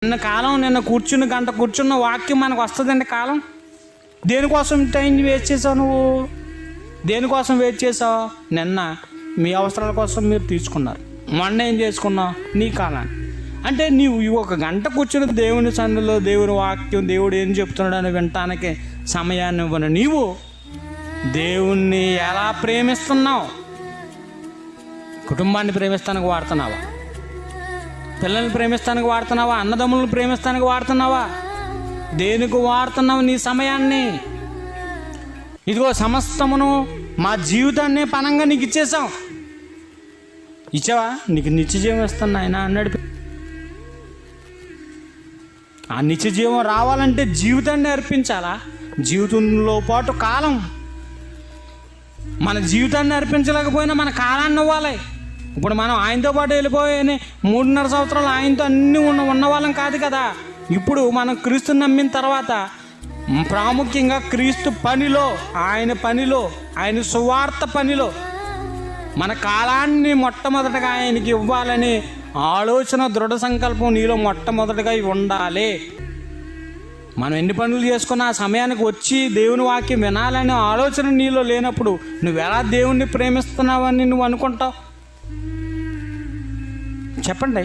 నిన్న కూర్చున్న గంట కూర్చున్న వాక్యం మనకు వస్తుందండి కాలం. దేనికోసం టైం వేస్ట్ చేసావు నువ్వు? దేనికోసం వేస్ట్ చేసావు? నిన్న మీ అవసరాల కోసం మీరు తీసుకున్నారు, మొన్న ఏం చేసుకున్నావు? నీ కాలాన్ని. అంటే నీవు ఒక గంట కూర్చుని దేవుని సన్నిధిలో దేవుని వాక్యం, దేవుడు ఏం చెప్తున్నాడు అని వినటానికి సమయాన్ని ఇవ్వను నీవు దేవుణ్ణి ఎలా ప్రేమిస్తున్నావు? కుటుంబాన్ని ప్రేమిస్తానికి వాడుతున్నావా? పిల్లల్ని ప్రేమిస్తానికి వాడుతున్నావా? అన్నదమ్ములను ప్రేమిస్తానికి వాడుతున్నావా? దేనికి వాడుతున్నావు నీ సమయాన్ని? ఇదిగో సమస్తమును మా జీవితాన్ని పనంగా నీకు ఇచ్చేసాం. ఇచ్చావా? నీకు నిత్యజీవం ఇస్తాను ఆయన అన్నాడు. ఆ నిత్యజీవం రావాలంటే జీవితాన్ని అర్పించాలా? జీవితంలో పాటు కాలం. మన జీవితాన్ని అర్పించలేకపోయినా మన కాలాన్ని ఇవ్వాలి. ఇప్పుడు మనం ఆయనతో పాటు వెళ్ళిపోయి 3.5 సంవత్సరాలు ఆయనతో అన్నీ ఉన్నవాళ్ళం కాదు కదా. ఇప్పుడు మనం క్రీస్తుని నమ్మిన తర్వాత ప్రాముఖ్యంగా క్రీస్తు పనిలో, ఆయన సువార్త పనిలో మన కాలాన్ని మొట్టమొదటగా ఆయనకి ఇవ్వాలని ఆలోచన, దృఢ సంకల్పం నీలో మొట్టమొదటిగా ఉండాలి. మనం ఎన్ని పనులు చేసుకున్నా ఆ సమయానికి వచ్చి దేవుని వాక్యం వినాలనే ఆలోచన నీలో లేనప్పుడు నువ్వు ఎలా దేవుణ్ణి ప్రేమిస్తున్నావని నువ్వు అనుకుంటావు? చెప్పండి.